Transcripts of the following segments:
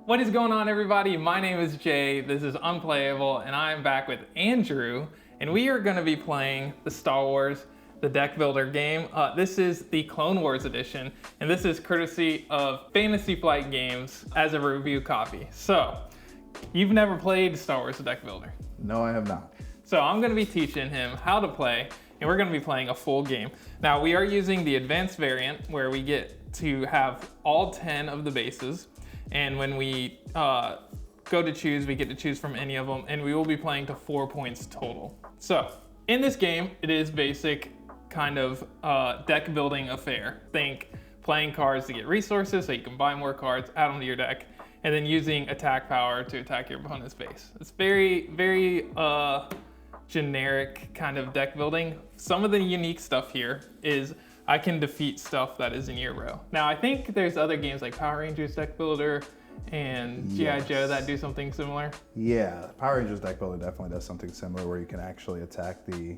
What is going on, everybody? My name is Jay, this is Unplayable, and I'm back with Andrew, and we are going to be playing the Star Wars, the Deck Builder game. This is the Clone Wars edition, and this is courtesy of Fantasy Flight Games as a review copy. So, you've never played Star Wars, the Deck Builder. No, I have not. So I'm going to be teaching him how to play, and we're going to be playing a full game. Now, we are using the advanced variant, where we get to have all 10 of the bases. And when we go to choose, we get to choose from any of them, and we will be playing to 4 points total. So, in this game, it is basic kind of deck building affair. Think playing cards to get resources so you can buy more cards, add them to your deck, and then using attack power to attack your opponent's base. It's very, very generic kind of deck building. Some of the unique stuff here is I can defeat stuff that is in your row. Now, I think there's other games like Power Rangers Deck Builder and G.I. Joe that do something similar. Yeah, Power Rangers Deck Builder definitely does something similar where you can actually attack the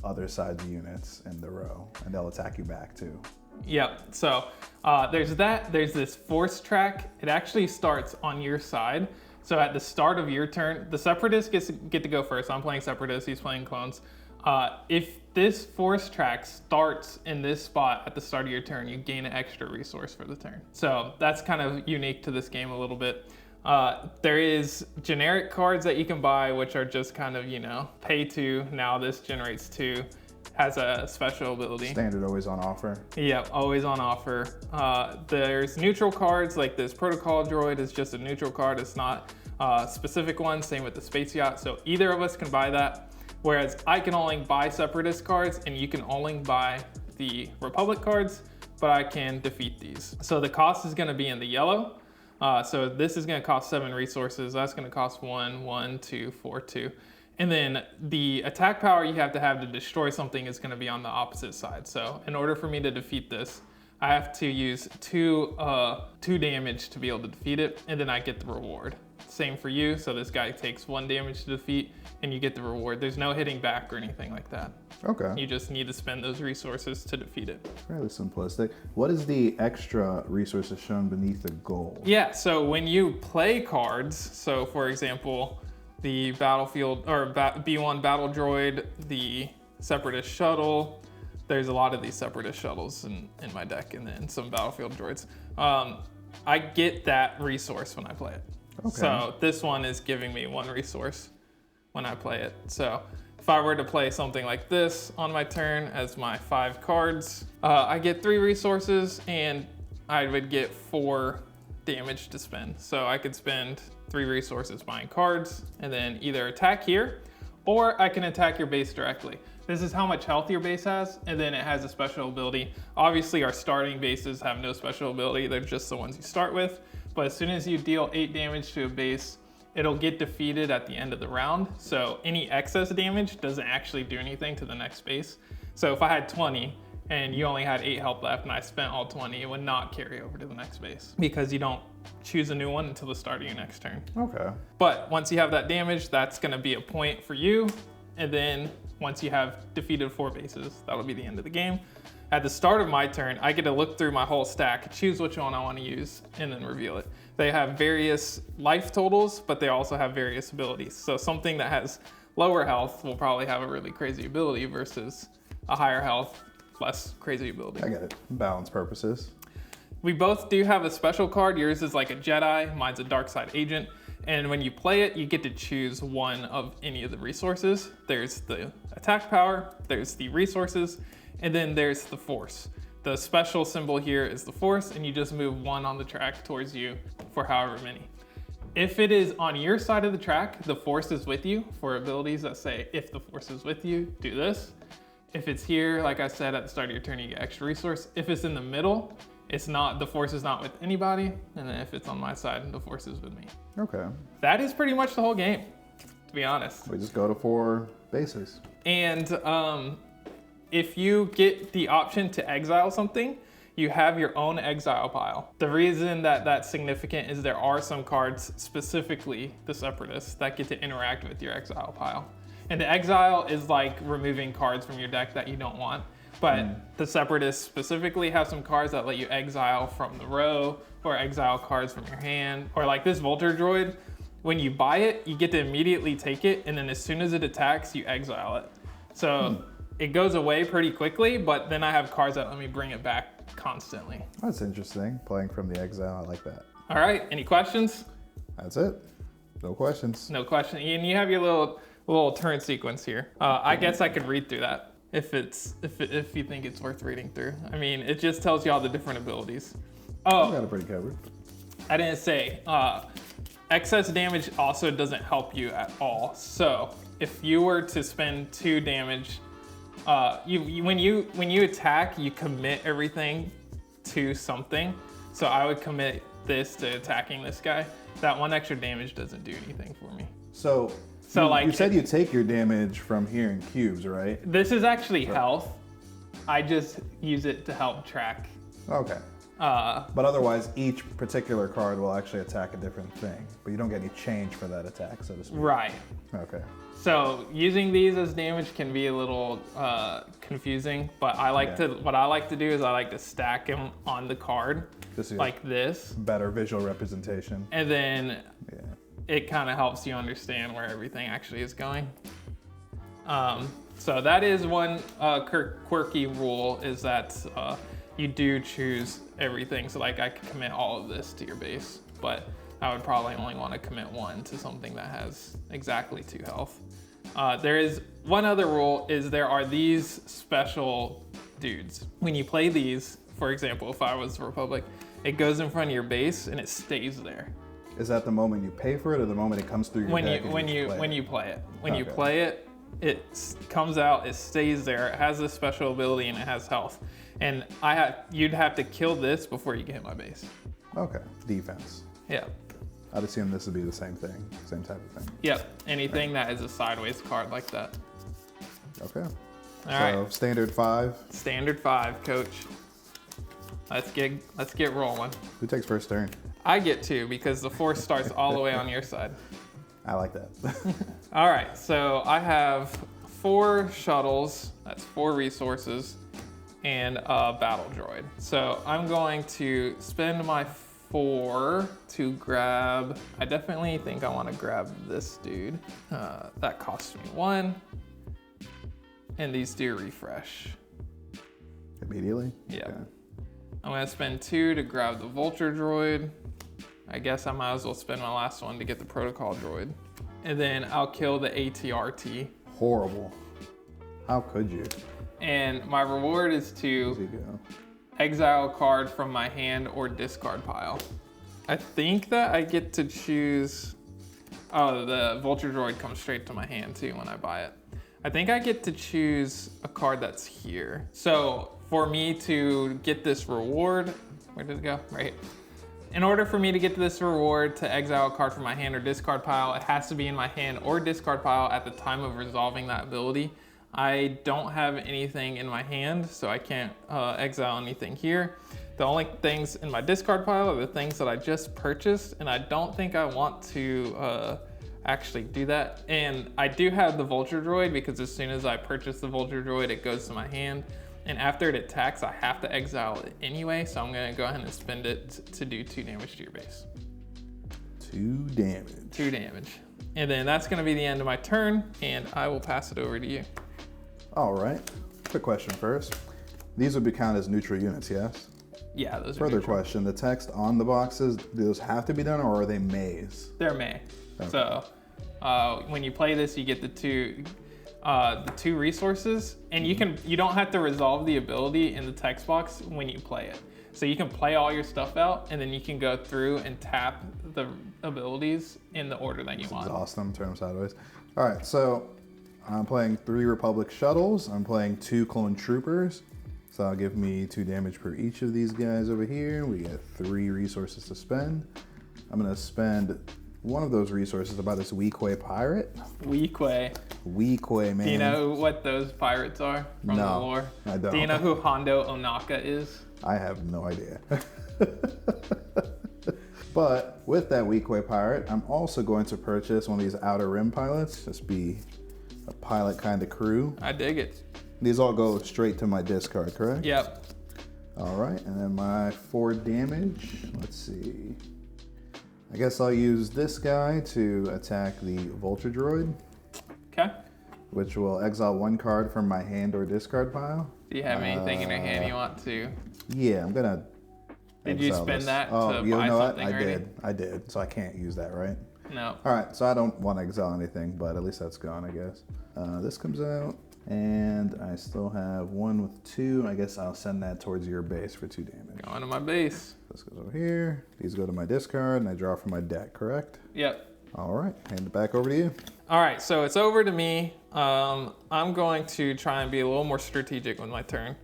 other side's units in the row, and they'll attack you back too. Yep, so there's that. There's this force track. It actually starts on your side. So at the start of your turn, the Separatists get to go first. I'm playing Separatists, he's playing Clones. If this force track starts in this spot at the start of your turn, you gain an extra resource for the turn. So that's kind of unique to this game a little bit. There is generic cards that you can buy, which are just kind of, pay to. Now this generates 2, has a special ability. Standard always on offer. Yep, always on offer. There's neutral cards, like this Protocol Droid is just a neutral card. It's not a specific one, same with the Space Yacht. So either of us can buy that. Whereas I can only buy Separatist cards and you can only buy the Republic cards, but I can defeat these. So the cost is gonna be in the yellow. So this is gonna cost 7 resources. That's gonna cost 1, 1, 2, 4, 2. And then the attack power you have to destroy something is gonna be on the opposite side. So in order for me to defeat this, I have to use 2 damage to be able to defeat it, and then I get the reward. Same for you, so this guy takes 1 damage to defeat, and you get the reward. There's no hitting back or anything like that. Okay. You just need to spend those resources to defeat it. Fairly simplistic. What is the extra resources shown beneath the gold? Yeah, so when you play cards, so for example, the battlefield, or B1 battle droid, the Separatist shuttle, there's a lot of these Separatist shuttles in my deck, and then some battlefield droids. I get that resource when I play it. Okay. So this one is giving me 1 resource when I play it. So if I were to play something like this on my turn as my 5 cards, I get 3 resources and I would get 4 damage to spend. So I could spend 3 resources buying cards and then either attack here, or I can attack your base directly. This is how much health your base has, and then it has a special ability. Obviously our starting bases have no special ability, they're just the ones you start with. But as soon as you deal 8 damage to a base, it'll get defeated at the end of the round. So any excess damage doesn't actually do anything to the next base. So if I had 20 and you only had 8 health left and I spent all 20, it would not carry over to the next base because you don't choose a new one until the start of your next turn. Okay. But once you have that damage, that's gonna be a point for you. And then once you have defeated 4 bases, that'll be the end of the game. At the start of my turn, I get to look through my whole stack, choose which one I want to use, and then reveal it. They have various life totals, but they also have various abilities. So something that has lower health will probably have a really crazy ability versus a higher health, less crazy ability. I get it. Balance purposes. We both do have a special card. Yours is like a Jedi, mine's a dark side agent. And when you play it, you get to choose one of any of the resources. There's the attack power, there's the resources, and then there's the force. The special symbol here is the force, and you just move 1 on the track towards you for however many. If it is on your side of the track, the force is with you for abilities that say, if the force is with you, do this. If it's here, like I said, at the start of your turn, you get extra resource. If it's in the middle, it's not, the force is not with anybody. And then if it's on my side, the force is with me. Okay. That is pretty much the whole game, to be honest. We just go to 4 bases. And if you get the option to exile something, you have your own exile pile. The reason that that's significant is there are some cards, specifically the Separatists, that get to interact with your exile pile. And the exile is like removing cards from your deck that you don't want. But the Separatists specifically have some cards that let you exile from the row or exile cards from your hand. Or like this Vulture Droid, when you buy it, you get to immediately take it, and then as soon as it attacks, you exile it. So it goes away pretty quickly, but then I have cards that let me bring it back constantly. That's interesting, playing from the exile, I like that. All right, any questions? That's it, no questions. No question. And you have your little turn sequence here. I guess I could read through that if you think it's worth reading through. I mean, it just tells you all the different abilities. I got it pretty covered. I didn't say, excess damage also doesn't help you at all. So if you were to spend 2 damage, when you attack, you commit everything to something. So I would commit this to attacking this guy. That 1 extra damage doesn't do anything for me. So like you said you take your damage from here in cubes, right? This is actually health. I just use it to help track. Okay. But otherwise, each particular card will actually attack a different thing, but you don't get any change for that attack, so to speak. Right. Okay. So using these as damage can be a little confusing, but what I like to do is I like to stack them on the card like this. Better visual representation. And then it kind of helps you understand where everything actually is going. So that is one quirky rule, is that you do choose everything. So like I could commit all of this to your base, but I would probably only want to commit 1 to something that has exactly 2 health. There is one other rule, is there are these special dudes. When you play these, for example, if I was Republic, it goes in front of your base and it stays there. Is that the moment you pay for it, or the moment it comes through your deck? When you play it. When you play it, it comes out, it stays there. It has a special ability and it has health. And you'd have to kill this before you get hit my base. Okay, defense. Yeah. I'd assume this would be the same thing, same type of thing. Yep, anything that is a sideways card like that. Okay. All right. Standard 5. Standard 5, coach. Let's get rolling. Who takes first turn? I get to, because the force starts all the way on your side. I like that. All right, so I have 4 shuttles, that's 4 resources, and a battle droid. So I'm going to spend my 4 to grab, I definitely think I want to grab this dude. That costs me 1. And these do refresh. Immediately? Yeah. Okay. I'm gonna spend 2 to grab the Vulture Droid. I guess I might as well spend my last 1 to get the Protocol Droid. And then I'll kill the ATRT. Horrible. How could you? And my reward is to exile a card from my hand or discard pile. I think that I get to choose, oh, the Vulture Droid comes straight to my hand too when I buy it. I think I get to choose a card that's here. So for me to get this reward, where did it go? Right here. In order for me to get to this reward to exile a card from my hand or discard pile, it has to be in my hand or discard pile at the time of resolving that ability. I don't have anything in my hand, so I can't exile anything here. The only things in my discard pile are the things that I just purchased, and I don't think I want to actually do that. And I do have the Vulture Droid, because as soon as I purchase the Vulture Droid, it goes to my hand. And after it attacks, I have to exile it anyway, so I'm gonna go ahead and spend it to do 2 damage to your base. 2 damage. 2 damage. And then that's gonna be the end of my turn, and I will pass it over to you. All right, quick question first. These would be counted as neutral units, yes? Yeah, those are Further neutral. question, the text on the boxes, do those have to be done, or are they maze? They're May. Okay. So when you play this, you get the two resources, and you don't have to resolve the ability in the text box when you play it. So you can play all your stuff out, and then you can go through and tap the abilities in the order that you want. Exhaust them, turn them sideways. All right, so I'm playing 3 Republic shuttles. I'm playing 2 clone troopers. So that'll give me 2 damage per each of these guys over here. We get 3 resources to spend. I'm gonna spend one of those resources to buy this Weequay pirate. Weequay, man. Do you know what those pirates are from the lore? I don't. Do you know who Hondo Onaka is? I have no idea. But with that Weequay pirate, I'm also going to purchase one of these Outer Rim pilots. Just be a pilot kind of crew. I dig it. These all go straight to my discard, correct? Yep. All right, and then my 4 damage. Let's see. I guess I'll use this guy to attack the Vulture Droid. Okay. Which will exile 1 card from my hand or discard pile. Do you have anything in your hand you want to? Yeah, I'm gonna. Did you spend this. that Oh, to you buy know what? something I already? did. I did. So I can't use that, right? No. All right. So I don't want to exile anything, but at least that's gone, I guess. This comes out, and I still have 1 with 2. I guess I'll send that towards your base for 2 damage. Going to my base. This goes over here. These go to my discard, and I draw from my deck, correct? Yep. All right. Hand it back over to you. All right, so it's over to me. I'm going to try and be a little more strategic with my turn.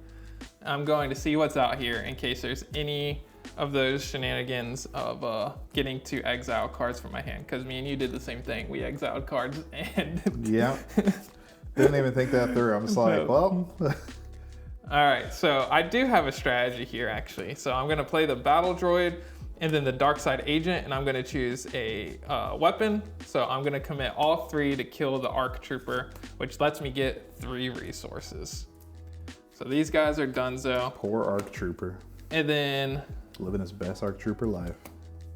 I'm going to see what's out here in case there's any of those shenanigans of getting to exile cards from my hand, because me and you did the same thing. We exiled cards and Yeah. Didn't even think that through. I'm just like, well. All right, so I do have a strategy here actually. So I'm gonna play the Battle Droid and then the Dark Side Agent, and I'm gonna choose a weapon. So I'm gonna commit all 3 to kill the Arc Trooper, which lets me get 3 resources. So these guys are donezo. Poor Arc Trooper. And then Living his best Arc Trooper life.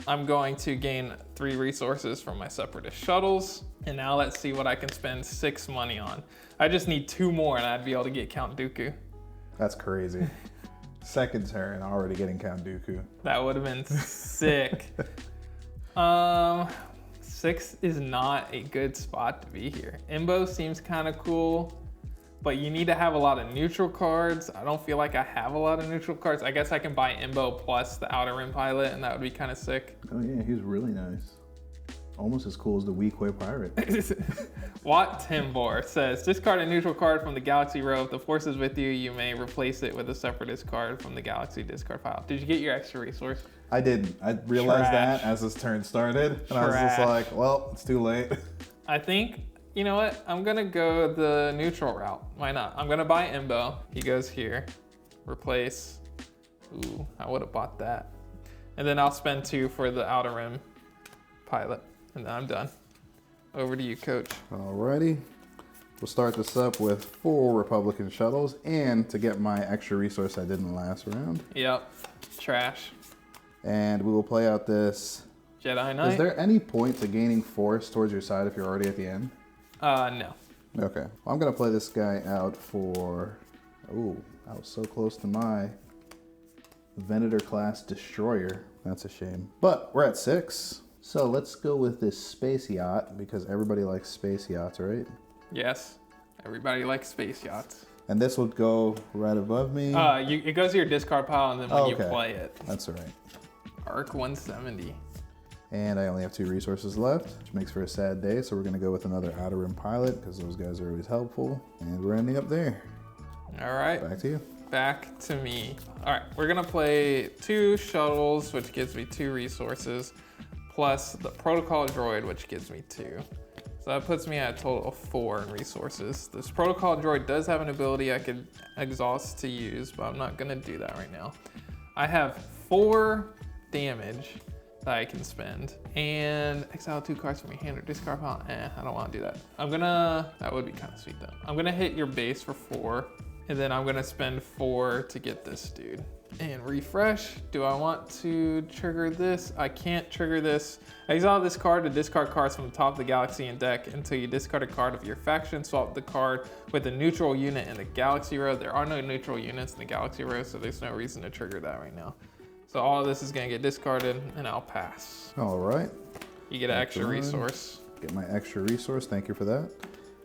I'm going to gain 3 resources from my Separatist shuttles. And now let's see what I can spend 6 money on. I just need 2 more and I'd be able to get Count Dooku. That's crazy. Second turn, already getting Count Dooku. That would have been sick. 6 is not a good spot to be here. Imbo seems kind of cool, but you need to have a lot of neutral cards. I don't feel like I have a lot of neutral cards. I guess I can buy Imbo plus the Outer Rim Pilot, and that would be kind of sick. Oh yeah, he's really nice. Almost as cool as the Weequay Pirate. Watt Timbor says, discard a neutral card from the Galaxy row. If the force is with you, you may replace it with a Separatist card from the Galaxy discard pile. Did you get your extra resource? I didn't. I realized Trash. that as this turn started, and I was just Trash. like, well, it's too late. I think, you know what? I'm gonna go the neutral route. Why not? I'm gonna buy Imbo. He goes here. Replace. Ooh, I would have bought that. And then I'll spend 2 for the Outer Rim Pilot. And then I'm done. Over to you, Coach. Alrighty. We'll start this up with 4 Republican shuttles, and to get my extra resource I didn't last round. Yep. Trash. And we will play out this. Jedi Knight. Is there any point to gaining force towards your side if you're already at the end? No. Okay. Well, I'm gonna play this guy out for. Ooh, I was so close to my Venator class destroyer. That's a shame. But we're at 6. So let's go with this space yacht because everybody likes space yachts, right? Yes. Everybody likes space yachts. And this would go right above me. It goes to your discard pile, and then when you okay. play it. That's all right. Arc 170. And I only have 2 resources left, which makes for a sad day. So we're gonna go with another Outer Rim Pilot because those guys are always helpful. And we're ending up there. All right. Back to you. Back to me. All right, we're gonna play 2 shuttles, which gives me 2 resources, plus the protocol droid, which gives me 2. So that puts me at a total of 4 in resources. This protocol droid does have an ability I could exhaust to use, but I'm not gonna do that right now. I have 4 damage that I can spend, and exile 2 cards from your hand or discard pile. I don't wanna do that. That would be kind of sweet though. I'm gonna hit your base for 4, and then I'm gonna spend 4 to get this dude. And refresh. Do I want to trigger this? I can't trigger this. Exile this card to discard cards from the top of the Galaxy and deck until you discard a card of your faction. Swap the card with a neutral unit in the Galaxy row. There are no neutral units in the Galaxy row, so there's no reason to trigger that right now. So all of this is gonna get discarded, and I'll pass. All right. You get an extra resource. Get my extra resource. Thank you for that.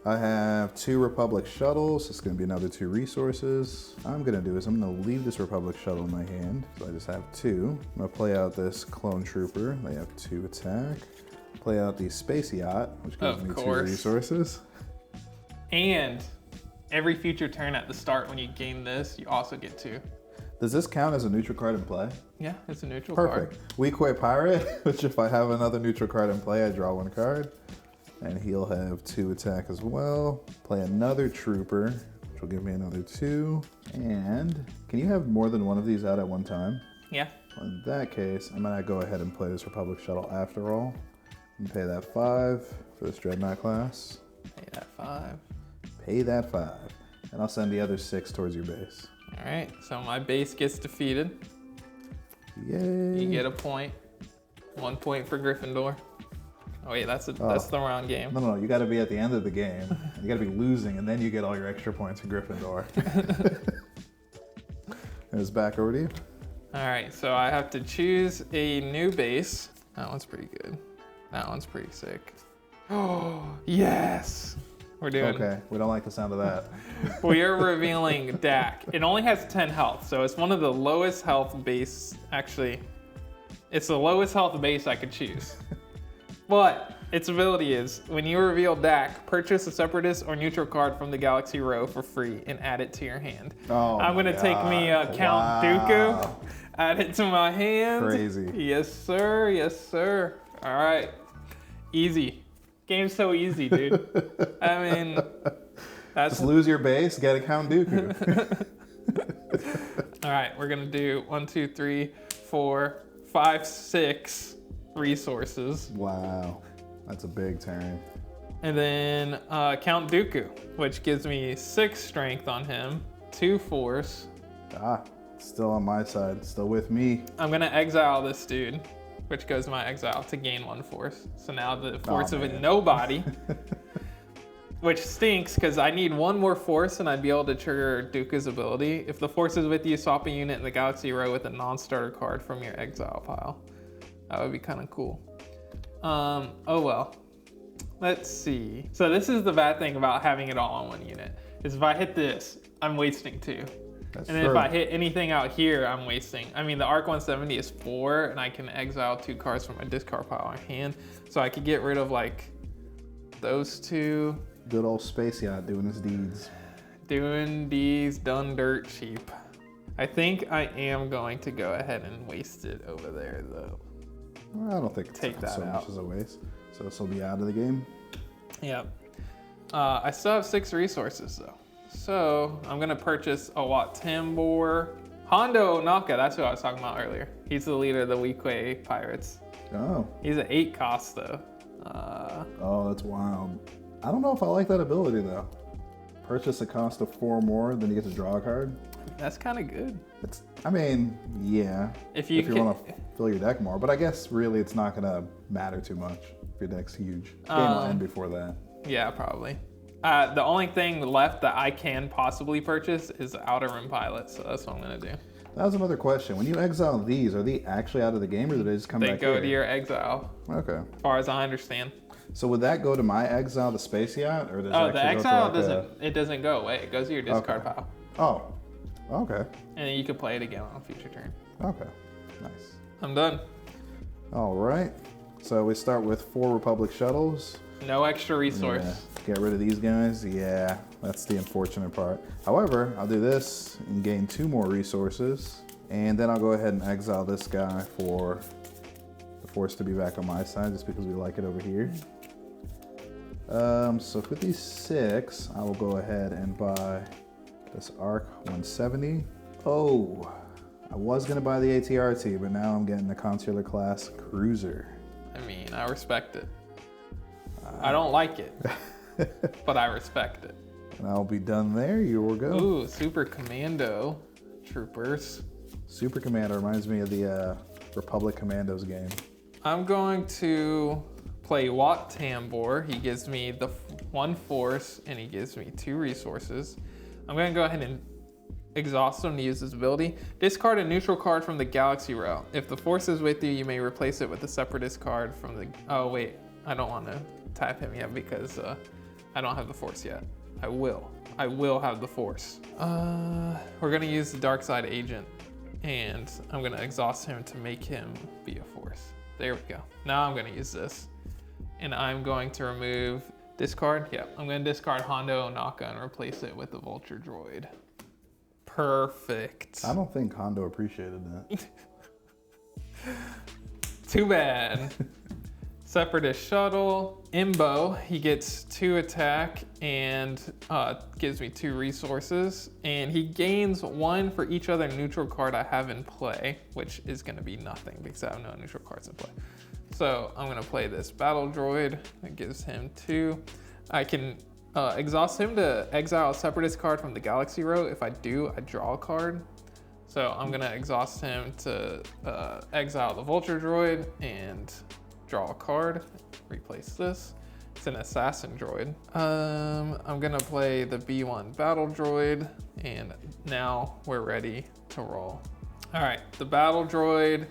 I have 2 Republic shuttles. It's going to be another 2 resources. I'm going to do is I'm going to leave this Republic shuttle in my hand. So I just have 2. I'm going to play out this clone trooper. They have 2 attack. Play out the space yacht, which gives me 2 resources. And every future turn at the start when you gain this, you also get 2. Does this count as a neutral card in play? Yeah, it's a neutral card. Perfect. Weequay Pirate, which if I have another neutral card in play, I draw 1 card. And he'll have 2 attack as well. Play another trooper, which will give me another 2. And can you have more than one of these out at one time? Yeah. Well, in that case, I'm gonna go ahead and play this Republic shuttle after all. And pay that 5 for this Dreadnought class. Pay that 5. Pay that 5. and I'll send the other 6 towards your base. All right, so my base gets defeated. Yay. You get a point. 1 point for Gryffindor. Oh wait, that's the wrong game. No, you gotta be at the end of the game. You gotta be losing, and then you get all your extra points for Gryffindor. It's back over to you. All right, so I have to choose a new base. That one's pretty good. That one's pretty sick. Oh, yes! We're doing. Okay, we don't like the sound of that. We are revealing Dak. It only has 10 health, so it's one of the lowest health base. Actually, it's the lowest health base I could choose. But its ability is, when you reveal Dak, purchase a Separatist or neutral card from the Galaxy Row for free and add it to your hand. Oh, I'm gonna take me Count Dooku, add it to my hand. Crazy. Yes, sir. Yes, sir. All right. Easy. Game's so easy, dude. I mean, that's... Just lose your base, get a Count Dooku. All right, we're gonna do 1, 2, 3, 4, 5, 6 resources. Wow, that's a big turn. And then Count Dooku, which gives me 6 strength on him, 2 force. Still on my side, still with me. I'm gonna exile this dude, which goes to my exile to gain 1 force. So now the force of it, nobody, which stinks because I need 1 more force and I'd be able to trigger Dooku's ability. If the force is with you, swap a unit in the Galaxy Row with a non-starter card from your exile pile. That would be kind of cool. Oh well. Let's see. So this is the bad thing about having it all on 1 unit, is if I hit this, I'm wasting 2. That's and then true. if I hit anything out here, I'm wasting. I mean, the Arc 170 is 4, and I can exile 2 cards from my discard pile in hand. So I could get rid of like those 2. Good old Space Yacht doing his deeds. Doing these done dirt cheap. I think I am going to go ahead and waste it over there though. Well, I don't think it's so much as a waste. So this will be out of the game. Yep. I still have 6 resources though. So I'm gonna purchase a Wat Tambor. Hondo Naka, that's who I was talking about earlier. He's the leader of the Weequay Pirates. Oh. He's an 8 cost though. Oh, that's wild. I don't know if I like that ability though. Purchase a cost of 4 more, then you get to draw a card. That's kind of good. I mean, yeah. If you want to fill your deck more, but I guess really it's not gonna matter too much if your deck's huge. Game will end before that. Yeah, probably. The only thing left that I can possibly purchase is Outer Rim Pilot, so that's what I'm gonna do. That was another question. When you exile these, are they actually out of the game or do they just come back They go here? to your exile. Okay. As far as I understand. So would that go to my exile, the Space Yacht, or does it the exile doesn't go away. It goes to your discard pile. Oh. Okay. And then you can play it again on a future turn. Okay. Nice. I'm done. All right. So we start with 4 Republic shuttles. No extra resource. Yeah. Get rid of these guys. Yeah, that's the unfortunate part. However, I'll do this and gain 2 more resources. And then I'll go ahead and exile this guy for the force to be back on my side, just because we like it over here. So with these 6, I will go ahead and buy this Arc 170. Oh, I was gonna buy the ATRT, but now I'm getting the Consular Class Cruiser. I mean, I respect it. I don't like it, but I respect it. And I'll be done there. You will go. Ooh, Super Commando Troopers. Super Commando reminds me of the Republic Commandos game. I'm going to play Wat Tambor. He gives me the 1 force and he gives me 2 resources. I'm gonna go ahead and exhaust him to use his ability. Discard a neutral card from the Galaxy Row. If the force is with you, you may replace it with a Separatist card from the... Oh wait, I don't want to tap him yet because I don't have the force yet. I will have the force. We're gonna use the Dark Side Agent and I'm gonna exhaust him to make him be a force. There we go. Now I'm gonna use this and I'm going to remove discard. Yeah, I'm gonna discard Hondo Naka and replace it with the Vulture Droid. Perfect. I don't think Hondo appreciated that. Too bad. Separatist Shuttle. Imbo, he gets 2 attack and gives me 2 resources. And he gains 1 for each other neutral card I have in play, which is gonna be nothing because I have no neutral cards in play. So I'm gonna play this Battle Droid. That gives him 2. I can exhaust him to exile a Separatist card from the Galaxy row. If I do, I draw a card. So I'm gonna exhaust him to exile the Vulture Droid and draw a card. Replace this. It's an Assassin Droid. I'm gonna play the B1 Battle Droid, and now we're ready to roll. All right, the Battle Droid,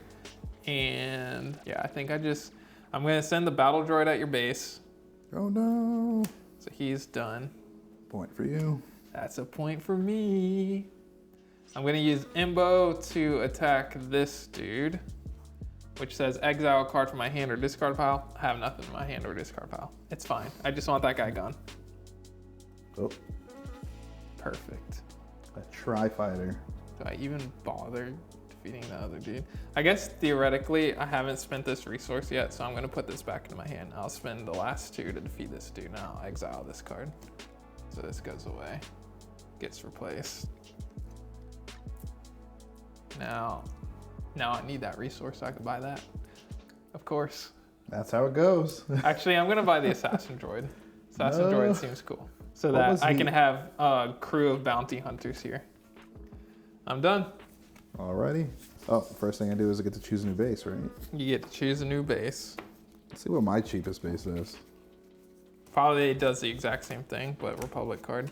and yeah, I think I'm gonna send the Battle Droid at your base. Oh no. So he's done. Point for you. That's a point for me. I'm gonna use Imbo to attack this dude, which says exile a card from my hand or discard pile. I have nothing in my hand or discard pile. It's fine. I just want that guy gone. Oh. Perfect. A Tri-Fighter. Do I even bother defeating the other dude? I guess theoretically, I haven't spent this resource yet, so I'm gonna put this back into my hand. I'll spend the last 2 to defeat this dude. Now I'll exile this card. So this goes away, gets replaced. Now I need that resource so I can buy that, of course. That's how it goes. Actually, I'm gonna buy the Assassin Droid. Assassin Droid seems cool. So that I can have a crew of bounty hunters here. I'm done. Alrighty. Oh, first thing I do is I get to choose a new base, right? You get to choose a new base. Let's see what my cheapest base is. Probably does the exact same thing, but Republic card.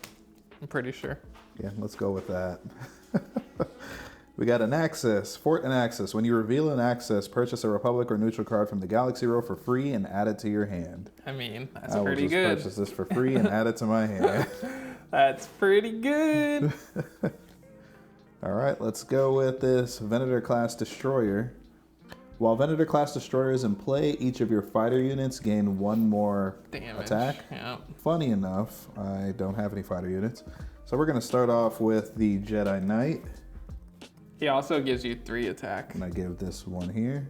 I'm pretty sure. Yeah, let's go with that. We got an Axis, Fort and Axis. When you reveal an Axis, purchase a Republic or neutral card from the Galaxy row for free and add it to your hand. I mean, that's I pretty will just good. purchase this for free and add it to my hand. That's pretty good. All right, let's go with this Venator class destroyer. While Venator class destroyer is in play, each of your fighter units gain 1 more Damage. attack. Yeah. Funny enough, I don't have any fighter units. So we're gonna start off with the Jedi Knight. He also gives you 3 attack. And I give this one here.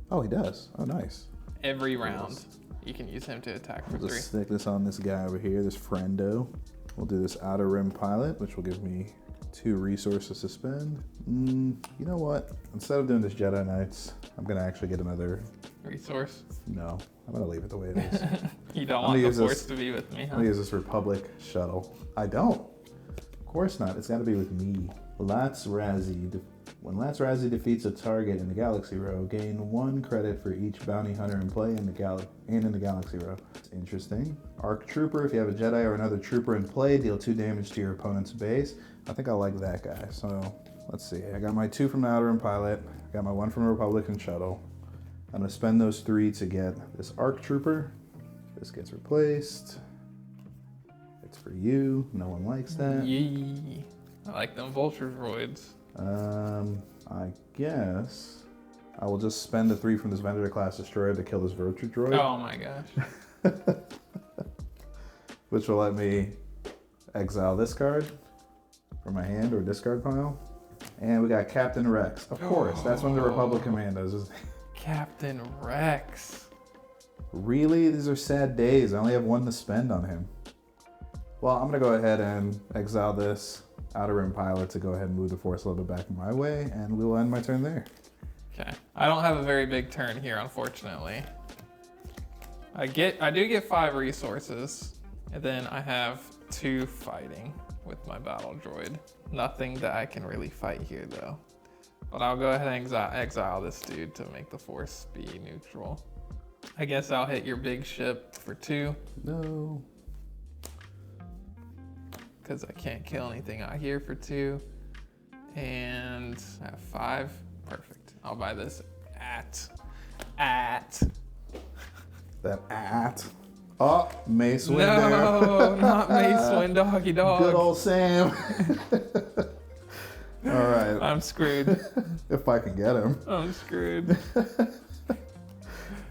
Oh, he does. Oh, nice. Every round, you can use him to attack for We'll 3. just stick this on this guy over here, this friendo. We'll do this Outer Rim Pilot, which will give me 2 resources to spend. You know what? Instead of doing this Jedi Knights, I'm gonna actually get another. Resource. No, I'm gonna leave it the way it is. You don't want the Force to be with me, I'm huh? gonna use this Republic shuttle. I don't. Of course not. It's gotta be with me. Lats Razzie. When Lats Razzie defeats a target in the Galaxy row, gain 1 credit for each bounty hunter in play in the Galaxy row. It's interesting. Arc Trooper. If you have a Jedi or another trooper in play, deal 2 damage to your opponent's base. I think I like that guy. So let's see. I got my 2 from the Outer Rim Pilot. I got my 1 from the Republican shuttle. I'm gonna spend those 3 to get this Arc Trooper. This gets replaced. It's for you. No one likes that. Yee. I like them Vulture Droids. I guess I will just spend the 3 from this Venator class destroyer to kill this Vulture Droid. Oh my gosh. Which will let me exile this card from my hand or discard pile. And we got Captain Rex. Of course, that's one of the Republic Commandos. Captain Rex. Really? These are sad days. I only have 1 to spend on him. Well, I'm gonna go ahead and exile this Outer Rim Pilot to go ahead and move the Force a little bit back my way, and we will end my turn there. Okay. I don't have a very big turn here, unfortunately. I do get 5 resources, and then I have 2 fighting with my battle droid. Nothing that I can really fight here though. But I'll go ahead and exile this dude to make the Force be neutral. I guess I'll hit your big ship for 2. No. Because I can't kill anything out here for 2. And I have 5. Perfect. I'll buy this at. That at. Oh, Mace Windu. No, not Mace Windu, doggy dog. Good old Sam. All right. I'm screwed. If I can get him. I'm screwed.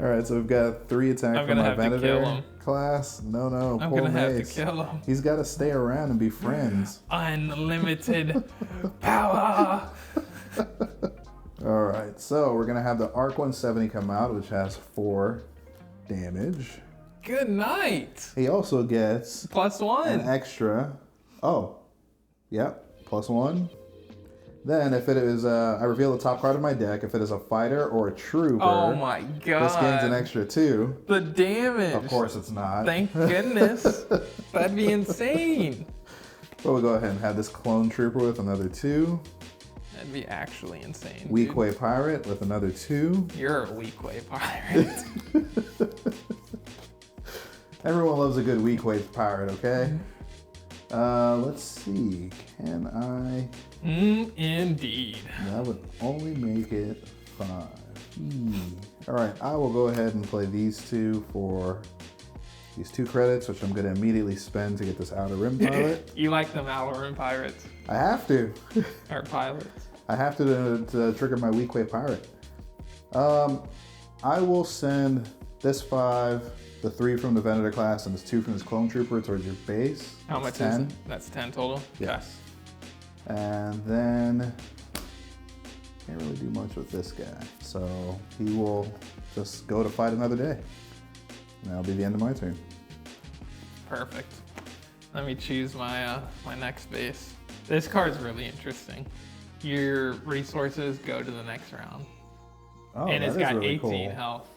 All right, so we've got 3 attack I'm from gonna my have to kill Venator him. class. No, I'm poor gonna have to Mace. kill him. He's got to stay around and be friends. Unlimited power. All right, so we're gonna have the Arc 170 come out, which has 4 damage. Good night. He also gets +1. an extra. Oh, yep, +1. Then, if it is, I reveal the top card of my deck. If it is a fighter or a trooper, Oh my god. this gains an extra 2. The damage. Of course it's not. Thank goodness. That'd be insane. But we'll go ahead and have this clone trooper with another 2. That'd be actually insane. Weak Way Pirate with another 2. You're a weak way pirate. Everyone loves a good weak way pirate, okay? Let's see. Can I? Indeed. That would only make it 5. All right, I will go ahead and play these 2 for these 2 credits, which I'm going to immediately spend to get this Outer Rim Pilot. You like them Outer Rim pirates? I have to. Or pilots? I have to trigger my weak way pirate. I will send this 5, the 3 from the Venator class, and this 2 from this clone trooper towards your base. How much 10. is it? That's 10 total? Yes. And then can't really do much with this guy. So he will just go to fight another day. And that'll be the end of my turn. Perfect. Let me choose my my next base. This card's really interesting. Your resources go to the next round. Oh, And it's that is got really 18 cool. health.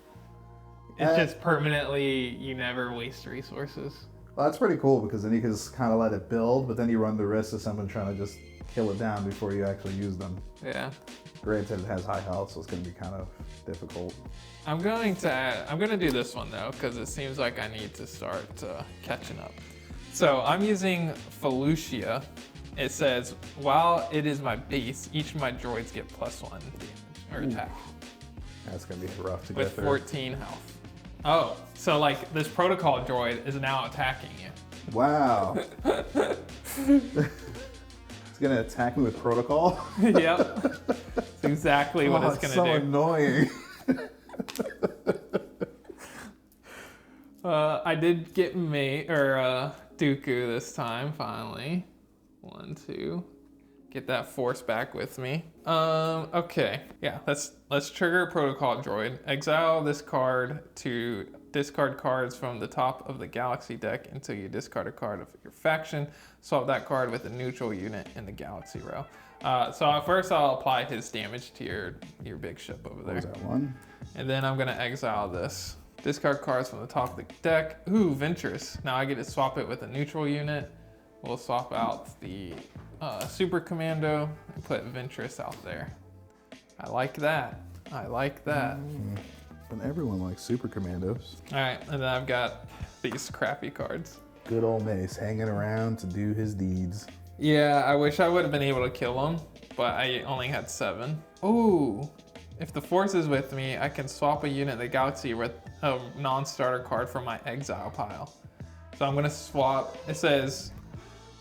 It's just permanently, you never waste resources. Well, that's pretty cool because then you can just kind of let it build, but then you run the risk of someone trying to just kill it down before you actually use them. Yeah. Granted, it has high health, so it's going to be kind of difficult. I'm going to do this one though, because it seems like I need to start catching up. So I'm using Felucia. It says, while it is my base, each of my droids get +1 damage or attack. That's going to be rough to With get through. 14 health. Oh, so like this protocol droid is now attacking you. Wow. It's going to attack me with protocol? Yep. That's exactly what it's going to so do. Annoying. I did get Dooku this time, finally. 1, 2. Get that force back with me. Okay. Yeah, let's trigger a protocol droid. Exile this card to discard cards from the top of the galaxy deck until you discard a card of your faction. Swap that card with a neutral unit in the galaxy row. So first I'll apply his damage to your big ship over there. What was that one? And then I'm gonna exile this. Discard cards from the top of the deck. Ooh, Ventress. Now I get to swap it with a neutral unit. We'll swap out the Super Commando and put Ventress out there. I like that. I like that. But everyone likes Super Commandos. All right, and then I've got these crappy cards. Good old Mace hanging around to do his deeds. Yeah, I wish I would have been able to kill them, but I only had 7. Ooh, if the Force is with me, I can swap a unit in the galaxy with a non-starter card from my exile pile. So I'm gonna swap, it says,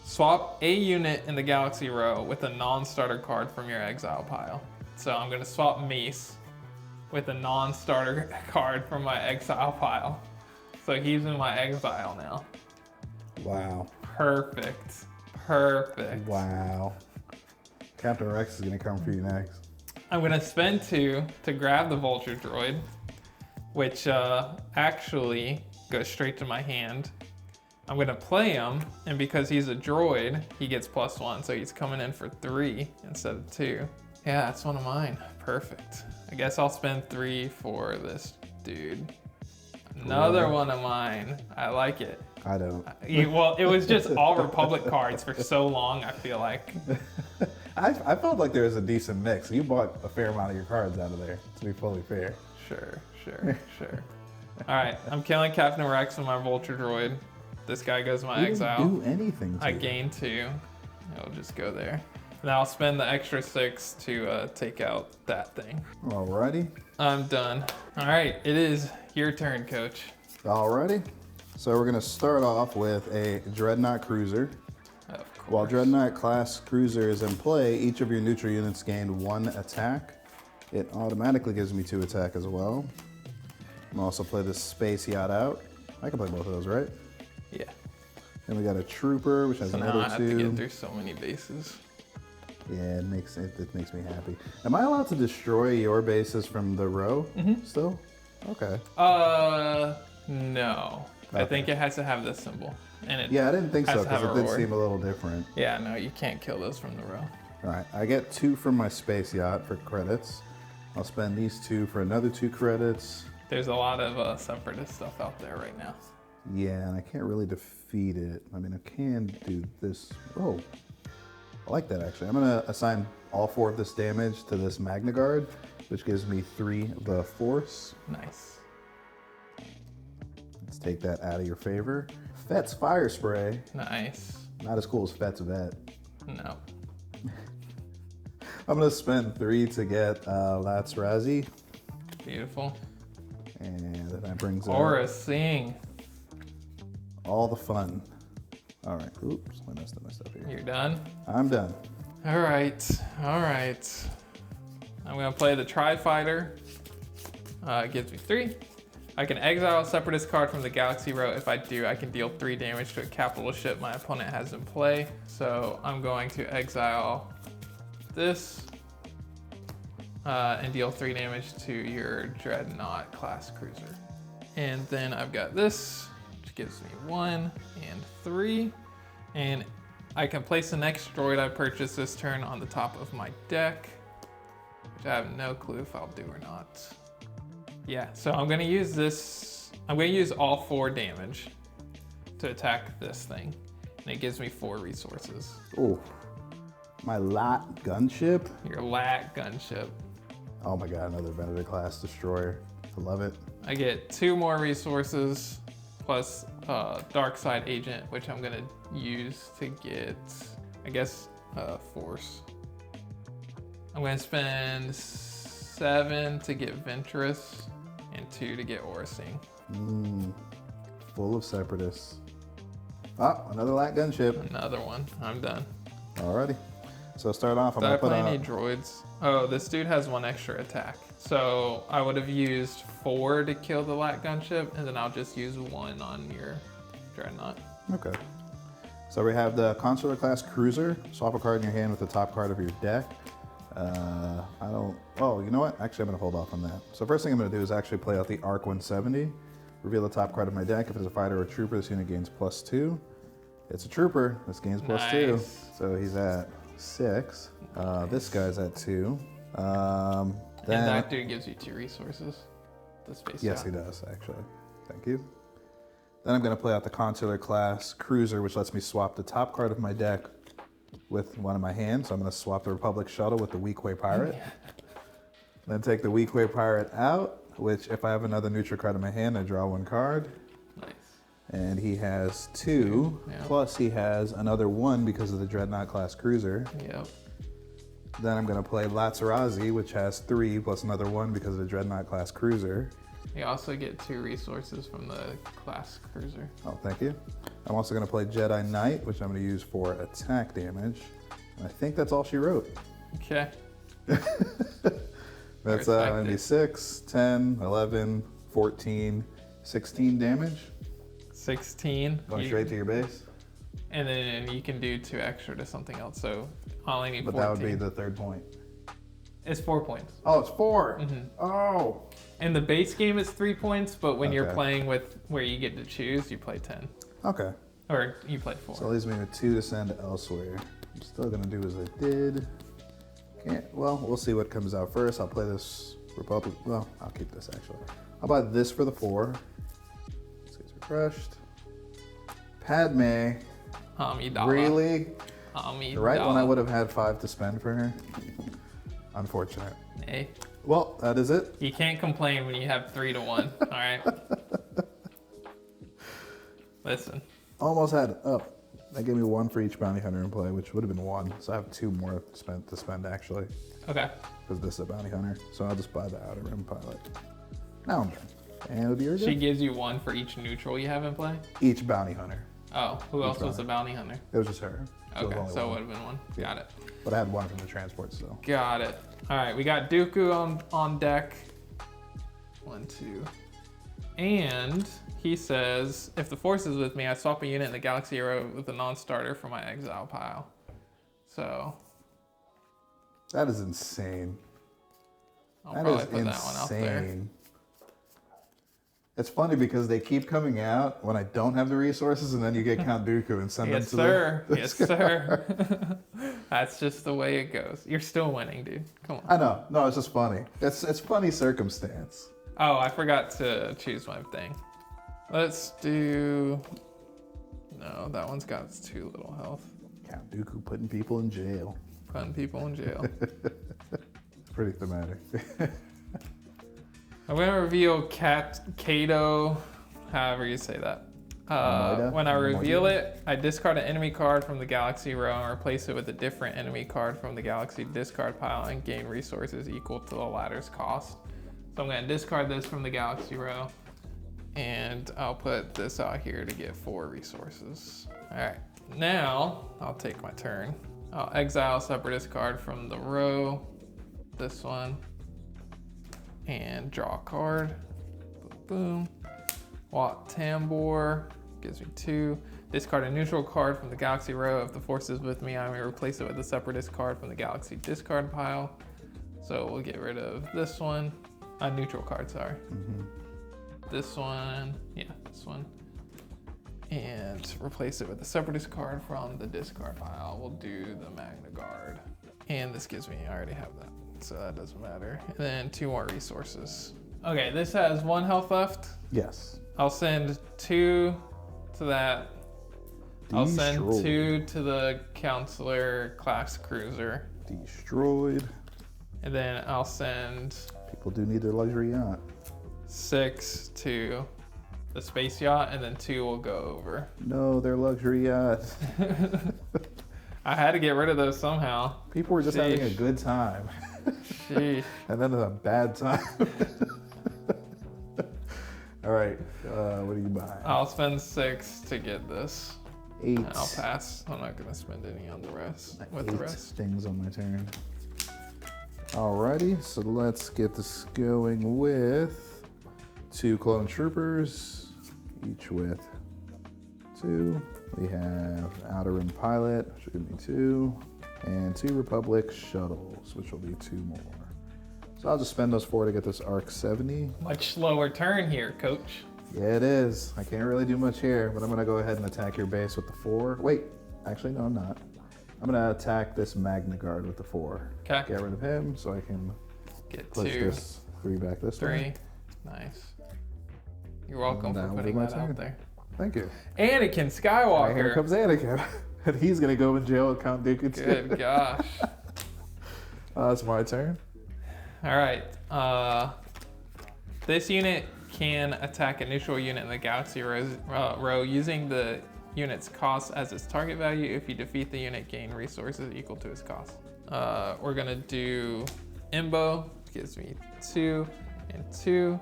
swap a unit in the galaxy row with a non-starter card from your exile pile. So I'm gonna swap Mace with a non-starter card from my exile pile. So he's in my exile now. Wow. Perfect. Perfect. Wow. Captain Rex is gonna come for you next. I'm gonna spend 2 to grab the Vulture droid, which actually goes straight to my hand. I'm gonna play him, and because he's a droid, he gets +1, so he's coming in for 3 instead of 2. Yeah, that's one of mine. Perfect. I guess I'll spend 3 for this dude. Another one of mine. I like it. I don't. Well, it was just all Republic cards for so long, I feel like. I felt like there was a decent mix. You bought a fair amount of your cards out of there, to be fully fair. Sure. All right, I'm killing Captain Rex with my Vulture droid. This guy goes to my You exile. didn't do anything to I it. gain 2. It'll just go there. Now I'll spend the extra 6 to take out that thing. Alrighty. I'm done. All right, it is your turn, Coach. Alrighty. So we're gonna start off with a Dreadnought Cruiser. Of course. While Dreadnought class cruiser is in play, each of your neutral units gain 1 attack. It automatically gives me 2 attack as well. I'm also play this Space Yacht out. I can play both of those, right? Yeah. Then we got a Trooper, which has So now another I have to 2. get through so many bases. Yeah, it makes me happy. Am I allowed to destroy your bases from the row still? Okay. No. I Okay. think it has to have this symbol. And it Yeah, I didn't think has so to have because a it did reward. seem a little different. Yeah, no, you can't kill those from the row. All right, I get 2 from my space yacht for credits. I'll spend these 2 for another 2 credits. There's a lot of separatist stuff out there right now. Yeah, and I can't really defeat it. I mean, I can do this. Oh, I like that actually. I'm gonna assign all 4 of this damage to this Magna Guard, which gives me 3 of the force. Nice. Let's take that out of your favor. Fet's Fire Spray. Nice. Not as cool as Fet's Vet. No. I'm gonna spend 3 to get Lats Razzie. Beautiful. And that brings Aura Sing. all the fun. All right, oops, I messed up my stuff here. You're done? I'm done. All right, all right. I'm gonna play the Tri-Fighter. It gives me 3. I can exile a Separatist card from the Galaxy Row. If I do, I can deal 3 damage to a capital ship my opponent has in play. So I'm going to exile this and deal 3 damage to your Dreadnought class cruiser. And then I've got this, which gives me 1 and 3. And I can place the next droid I purchased this turn on the top of my deck, which I have no clue if I'll do or not. Yeah, so I'm gonna use this. I'm gonna use all 4 damage to attack this thing. And it gives me 4 resources. Oh, my Lat gunship. Your LAT gunship. Oh my God, another Benedict class destroyer. I love it. I get 2 more resources plus Dark Side Agent, which I'm gonna use to get, I guess, Force. I'm gonna spend 7 to get Ventress and 2 to get Aura Sing. Full of separatists. Ah, another Lat gunship. Another one. I'm done. Alrighty. So start off, I'm Did I gonna put play on. any droids? Oh, this dude has 1 extra attack. So I would have used 4 to kill the Lat gunship, and then I'll just use 1 on your Dreadnought. Okay. So we have the Consular class cruiser. Swap a card in your hand with the top card of your deck. Oh, you know what? Actually, I'm gonna hold off on that. So first thing I'm gonna do is actually play out the Arc 170. Reveal the top card of my deck. If it's a fighter or a trooper, this unit gains +2. It's a trooper. This gains +2. Nice. So he's at 6. This guy's at 2. And that dude gives you 2 resources. The space Yes, yacht. he does, actually. Thank you. Then I'm going to play out the Consular class cruiser, which lets me swap the top card of my deck with one in my hand. So I'm going to swap the Republic shuttle with the Weequay Pirate. Then take the Weequay Pirate out, which if I have another neutral card in my hand, I draw 1 card. Nice. And he has 2, Yeah. plus he has another 1 because of the Dreadnought class cruiser. Yep. Then I'm going to play Lazarazi, which has 3 plus another 1 because of the Dreadnought class cruiser. You also get 2 resources from the class cruiser. Oh, thank you. I'm also going to play Jedi Knight, which I'm going to use for attack damage. And I think that's all she wrote. Okay. That's going to be 6, 10, 11, 14, 16 damage. 16. Going straight to your base. And then you can do 2 extra to something else. So I only need 14. But that would be the 3rd point. It's 4 points. Oh, it's 4. Oh. And the base game is 3 points, but when you're Okay. playing with where you get to choose, you play 10. Okay. Or you play 4. So it leaves me with 2 to send elsewhere. I'm still going to do as I did. Well, we'll see what comes out first. I'll play this Republic. Well, I'll keep this actually. I'll buy this for the 4. This gets refreshed. Padme. Amidala. Really? Amidala. The right one I would have had 5 to spend for her. Unfortunate. Hey, Well, that is it. you can't complain when you have 3 to 1. All right. Listen. Almost had it up. That gave me 1 for each bounty hunter in play, which would have been 1. So I have 2 more to spend actually, Okay. because this is a bounty hunter. So I'll just buy the outer rim pilot. Now I'm done. And it'll be your She go. gives you 1 for each neutral you have in play. Each bounty hunter. Oh, who else was the bounty hunter? It was just her. So it was Okay, only so it one. would have been 1. Yeah. Got it. But I had 1 from the transport still. Got it. All right, we got Dooku on deck. 1, 2. And he says, if the Force is with me, I swap a unit in the Galaxy Arrow with a non-starter for my exile pile. So That is insane. I'll That probably is put that one out there. insane. It's funny because they keep coming out when I don't have the resources, and then you get Count Dooku and send Yes, them to sir. the Yes, sir. That's just the way it goes. You're still winning, dude. Come on. I know. No, it's just funny. It's funny circumstance. Oh, I forgot to choose my thing. Let's do... No, that one's got too little health. Count Dooku putting people in jail. Putting people in jail. It's pretty thematic. I'm gonna reveal Kato, however you say that. When I reveal it, I discard an enemy card from the Galaxy row and replace it with a different enemy card from the Galaxy discard pile and gain resources equal to the latter's cost. So I'm gonna discard this from the Galaxy row and I'll put this out here to get 4 resources. All right, now I'll take my turn. I'll exile Separatist card from the row, this one, and draw a card. Boom. Wat Tambor gives me 2. Discard a neutral card from the Galaxy row. If the force is with me, I may replace it with a Separatist card from the Galaxy discard pile. So we'll get rid of this one. A neutral card, sorry. This one, yeah, this one. And replace it with a Separatist card from the discard pile. We'll do the Magna Guard. And this gives me, I already have that, so that doesn't matter. And then 2 more resources. Okay, this has 1 health left. Yes. I'll send 2 to that. I'll send Destroyed. 2 to the Counselor class cruiser. Destroyed. And then I'll send People do need their luxury yacht. 6 to the space yacht, and then 2 will go over. No, their luxury yacht. I had to get rid of those somehow. People were just having a good time. Sheesh. And then a bad time. All right, what do you buy? I'll spend 6 to get this. 8. And I'll pass. I'm not gonna spend any on the rest. With the 8 rest. things on my turn. Alrighty, so let's get this going with 2 clone troopers, each with 2. We have Outer Rim Pilot, which will give me 2, and 2 Republic shuttles, which will be 2 more. So I'll just spend those 4 to get this Arc 70. Much slower turn here, coach. Yeah, it is. I can't really do much here, but I'm gonna go ahead and attack your base with the 4. Wait, actually, no, I'm not. I'm gonna attack this Magna Guard with the 4. Okay. Get rid of him so I can Get push 2, this 3 back this 3. way. Nice. You're welcome And for that will be putting my that turn. out there. Thank you. Anakin And Skywalker. here comes Anakin. And he's gonna go in jail with Count Dooku too. Good gosh. It's my turn. All right. This unit can attack a neutral unit in the Galaxy row using the unit's cost as its target value. If you defeat the unit, gain resources equal to its cost. We're gonna do Imbo, which gives me 2 and 2.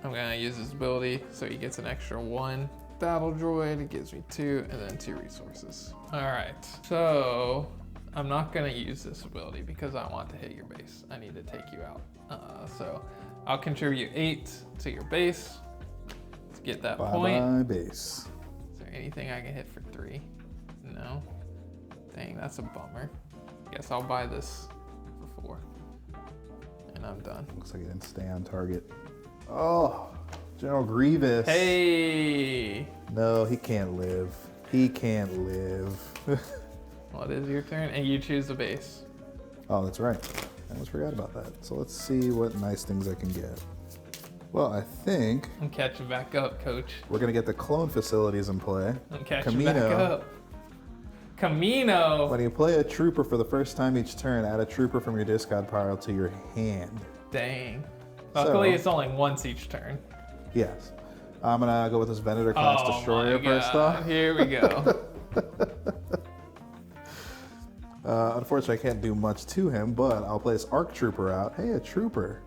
I'm gonna use his ability, so he gets an extra 1 battle droid. It gives me 2 and then 2 resources. All right, so I'm not gonna use this ability because I want to hit your base. I need to take you out. So I'll contribute 8 to your base to get that point. Bye base. Is there anything I can hit for 3? No. Dang, that's a bummer. Guess I'll buy this for 4. And I'm done. Looks like it didn't stay on target. Oh, General Grievous. Hey! No, he can't live. He can't live. Well, it is your turn, and you choose the base. Oh, that's right. I almost forgot about that. So let's see what nice things I can get. Well, I think I'm catching back up, coach. we're gonna get the clone facilities in play. I'm catching back up. Camino! When you play a trooper for the first time each turn, add a trooper from your discard pile to your hand. Dang. Luckily, So- it's only once each turn. Yes. I'm gonna go with this Venator class Oh destroyer my first God. off. Here we go. Unfortunately, I can't do much to him, but I'll play this Arc Trooper out. Hey, a trooper.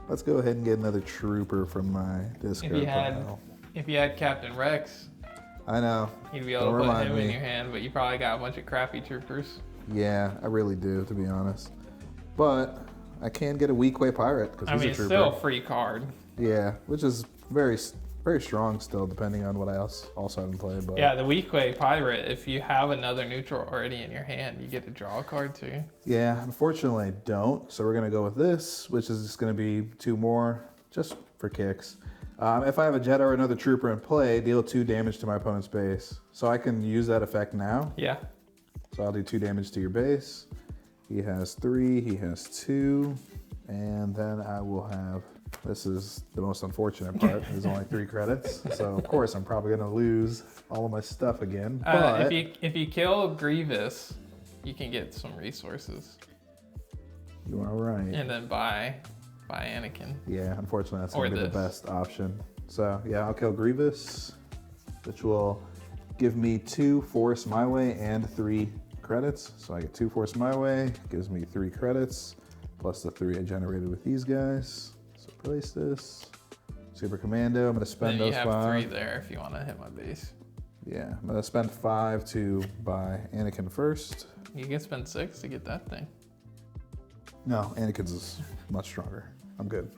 Let's go ahead and get another trooper from my discard pile. If you had Captain Rex, I know. you'd be able Don't to put remind him in me. your hand, but you probably got a bunch of crappy troopers. Yeah, I really do, to be honest. But I can get a Weequay Pirate because I he's mean, a it's trooper. still a free card. Yeah, which is very, very strong still, depending on what I also have in play. But Yeah, the Weequay Pirate, if you have another neutral already in your hand, you get to draw a card too. yeah, unfortunately, I don't. So we're gonna go with this, which is just gonna be 2 more, just for kicks. If I have a Jet or another trooper in play, deal 2 damage to my opponent's base. So I can use that effect now. Yeah. So I'll do 2 damage to your base. He has 3, he has 2. And then I will have, this is the most unfortunate part, there's only 3 credits. So of course I'm probably gonna lose all of my stuff again. But if you kill Grievous, you can get some resources. You are right. And then buy Anakin. Yeah, unfortunately that's gonna be the best option. So yeah, I'll kill Grievous, which will give me 2 force my way and 3 credits. So I get 2 force my way, gives me 3 credits, plus the 3 I generated with these guys. So place this. Super Commando, I'm gonna spend those 5. You have 3 there if you wanna hit my base. Yeah, I'm gonna spend 5 to buy Anakin first. You can spend 6 to get that thing. No, Anakin's is much stronger. I'm good.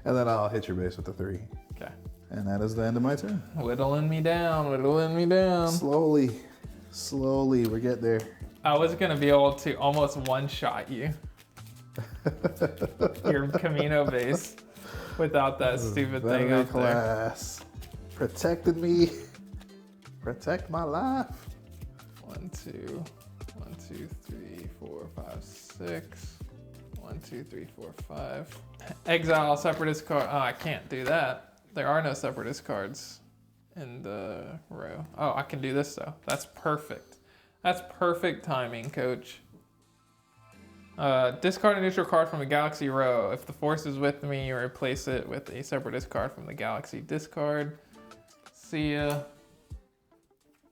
And then I'll hit your base with the 3. Okay. And that is the end of my turn. Whittling me down, whittling me down. Slowly, we get there. I was gonna be able to almost one-shot you. Your Camino base without that stupid thing up class. Protected me. Protect my life. 1, 2, 1, 2, 3, 4, 5, 6. 1, 2, 3, 4, 5. Exile separatist card. Oh, I can't do that. There are no separatist cards in the row. Oh, I can do this though. That's perfect. That's perfect timing, coach. Discard a neutral card from the Galaxy row. If the force is with me, you replace it with a separatist card from the Galaxy discard. See ya.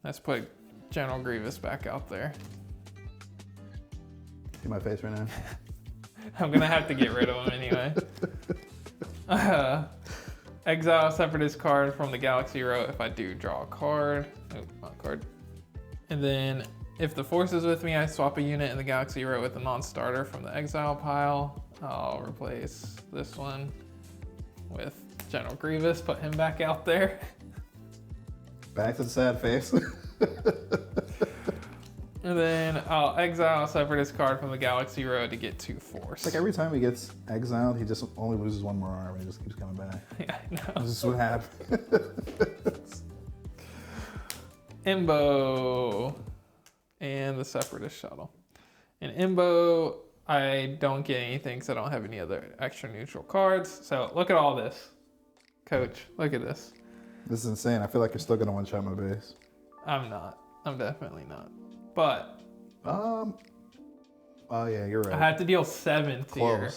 Let's put General Grievous back out there. See my face right now? I'm gonna have to get rid of him anyway. Exile separatist card from the Galaxy row if I do draw a card. Nope, not a card. And then if the force is with me, I swap a unit in the Galaxy row with a non-starter from the exile pile. I'll replace this one with General Grievous, put him back out there. Back to the sad face. And then I'll exile a separatist card from the Galaxy row to get 2 force. Like every time he gets exiled, he just only loses 1 more arm and he just keeps coming back. Yeah, I know. This is what happens. Imbo and the separatist shuttle. In Imbo, I don't get anything because I don't have any other extra neutral cards. So look at all this. Coach, look at this. This is insane. I feel like you're still gonna one-shot my base. I'm not. I'm definitely not. But oh yeah, you're right. I had to deal 7 to your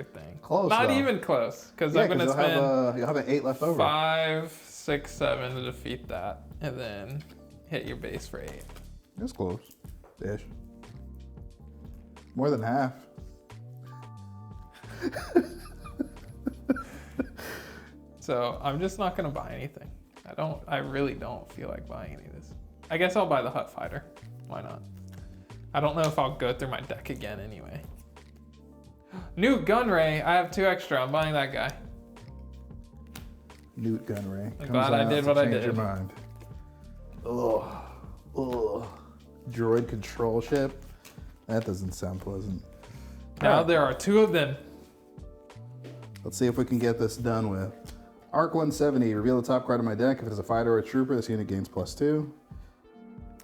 thing. Close. Not though. even close, because I'm gonna spend you'll have an 8 left over. 5, 6, 7 to defeat that, and then hit your base for 8. That's close. Ish. More than half. So I'm just not gonna buy anything. I really don't feel like buying any of this. I guess I'll buy the Hut Fighter. Why not? I don't know if I'll go through my deck again anyway. Newt Gunray, I have 2 extra. I'm buying that guy. Newt Gunray. I'm glad I did what I did. Change your mind. Ugh. Droid control ship. That doesn't sound pleasant. Now there are 2 of them. Let's see if we can get this done with. Arc 170, reveal the top card of my deck. If it is a fighter or a trooper, this unit gains +2.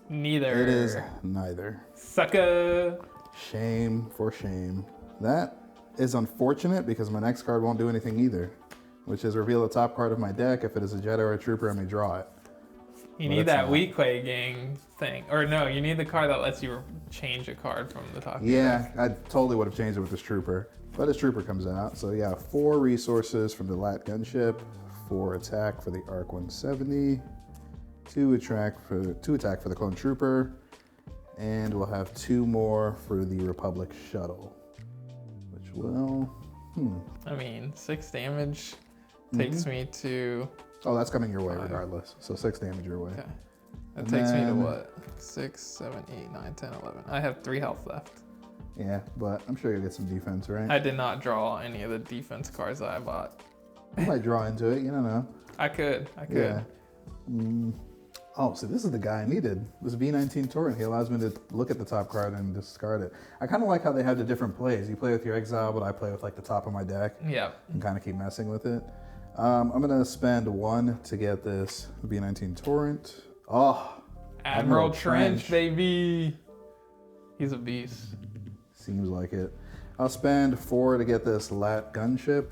Neither. It is neither. Sucker. Shame for shame. That is unfortunate because my next card won't do anything either, which is reveal the top card of my deck. If it is a Jedi or a trooper, I may draw it. You need that Weequay gang thing. Or no, you need the card that lets you change a card from the top. Yeah, I totally would have changed it with this trooper. But his trooper comes out. So yeah, 4 resources from the Lat gunship, 4 attack for the Arc 170, 2 attack for the clone trooper, and we'll have 2 more for the Republic shuttle, which will, I mean, 6 damage takes me to... Oh, that's coming your way regardless. So 6 damage your way. Okay. That takes me to what? 6, 7, 8, 9, 10, 11. I have 3 health left. Yeah, but I'm sure you'll get some defense, right? I did not draw any of the defense cards that I bought. You might draw into it, you don't know. I could. Yeah. Oh, so this is the guy I needed. This V19 Torrent. He allows me to look at the top card and discard it. I kind of like how they have the different plays. You play with your exile, but I play with like the top of my deck. Yeah. And kind of keep messing with it. I'm gonna spend 1 to get this V19 Torrent. Oh, Admiral Trench, baby. He's a beast. Seems like it. I'll spend 4 to get this Lat gunship,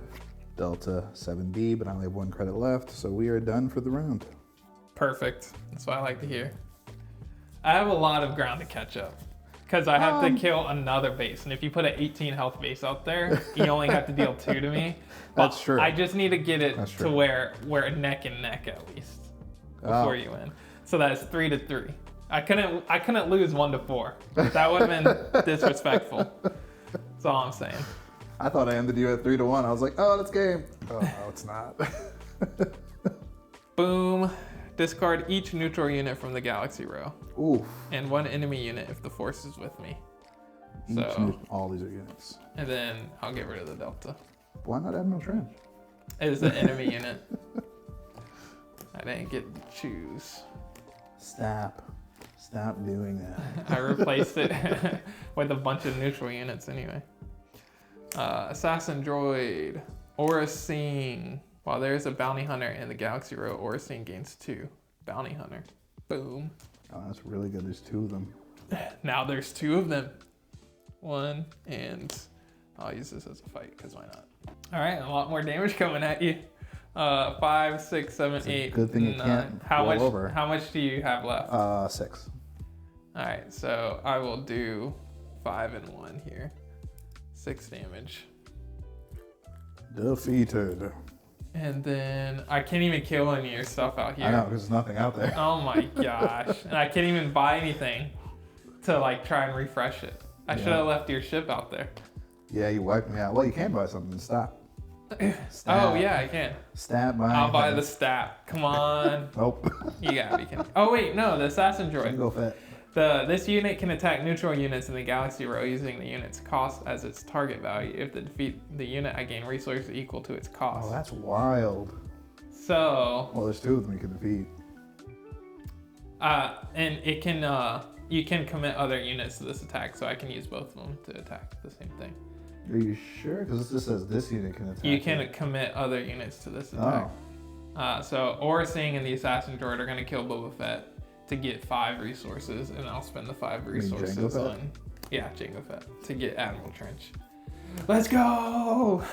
Delta 7B, but I only have 1 credit left, so we are done for the round. Perfect. That's what I like to hear. I have a lot of ground to catch up because I have to kill another base. And if you put an 18 health base out there, you only have to deal 2 to me. That's true. I just need to get it to where we're neck and neck at least before you win. So that's 3 to 3. I couldn't lose 1 to 4. That would have been disrespectful. That's all I'm saying. I thought I ended you at 3 to 1. I was like, oh, that's game. Oh, no, it's not. Boom. Discard each neutral unit from the galaxy row. Oof. And 1 enemy unit if the force is with me. All these are units. And then I'll get rid of the Delta. Why not Admiral Trench? It is an enemy unit. I didn't get to choose. Stop doing that. I replaced it with a bunch of neutral units anyway. Assassin Droid. Oracine. While there's a bounty hunter in the galaxy row, Oracine gains 2. Bounty hunter. Boom. Oh, that's really good. There's 2 of them. Now there's 2 of them. 1, and I'll use this as a fight, because why not? All right, a lot more damage coming at you. 5, 6, 7, 8, good thing 9. you can't roll over. How much do you have left? 6. All right, so I will do 5 and 1 here. 6 damage. Defeated. And then I can't even kill any of your stuff out here. I know, because there's nothing out there. Oh my gosh. And I can't even buy anything to like try and refresh it. I should have left your ship out there. Yeah, you wiped me out. Well, you can buy something. Stop. Oh yeah, I can. Stat by. I'll buy the stat. Come on. Nope. You gotta be kidding. Oh wait, no, the assassin droid. Go fit. This unit can attack neutral units in the galaxy row using the unit's cost as its target value. If they defeat the unit, I gain resources equal to its cost. Oh, that's wild. So. Well, there's 2 of them you can defeat. And it can you can commit other units to this attack, so I can use both of them to attack the same thing. Are you sure? Because this says this unit can attack. You can commit other units to this attack. So Oracine and the assassin droid are gonna kill Boba Fett to get 5 resources, and I'll spend the 5 resources on Jango Fett to get Admiral Trench. Let's go!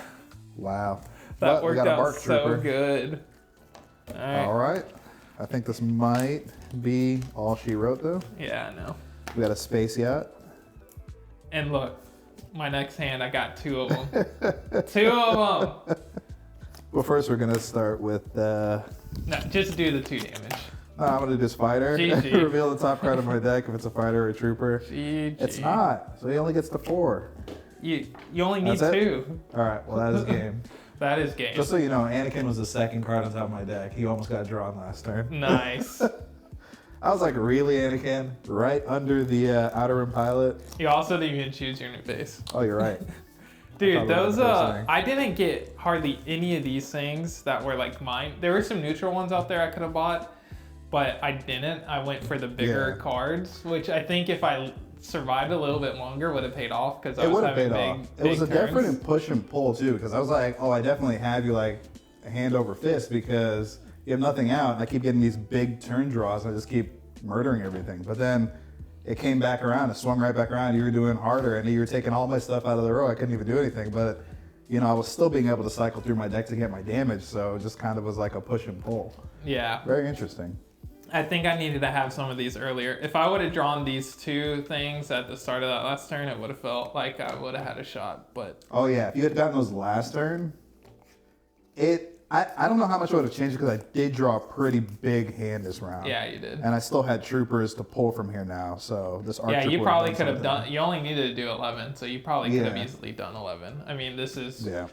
Wow. That worked out so good. All right. I think this might be all she wrote, though. Yeah, I know. We got a space yacht. And look, my next hand, I got 2 of them. 2 of them! Well, first we're gonna start with. No, just do the 2 damage. I'm gonna do this fighter. GG. Reveal the top card of my deck if it's a fighter or a trooper. GG. It's not, so he only gets to 4. You only need That's 2. All right, well that is game. That is game. Just so you know, Anakin was the 2nd card on top of my deck. He almost got drawn last turn. Nice. I was like, really, Anakin? Right under the Outer Rim pilot? You also didn't even choose your new base. Oh, you're right. Dude, those I didn't get hardly any of these things that were like mine. There were some neutral ones out there I could have bought, but I didn't. I went for the bigger cards, which I think if I survived a little bit longer would have paid off because I was having big It was a turns. different push and pull too, because I was like, oh, I definitely have you like hand over fist because you have nothing out. And I keep getting these big turn draws. And I just keep murdering everything. But then it came back around. It swung right back around. You were doing harder, and you were taking all my stuff out of the row. I couldn't even do anything. But you know, I was still being able to cycle through my deck to get my damage. So it just kind of was like a push and pull. Yeah. Very interesting. I think I needed to have some of these earlier. If I would have drawn these 2 things at the start of that last turn, it would have felt like I would have had a shot. But oh yeah, if you had gotten those last turn, I don't know how much it would have changed because I did draw a pretty big hand this round. yeah, you did. And I still had troopers to pull from here now, so this archer. Yeah, you probably could have done. You only needed to do 11, so you probably could have Yeah. easily done 11. I mean, this is Yeah.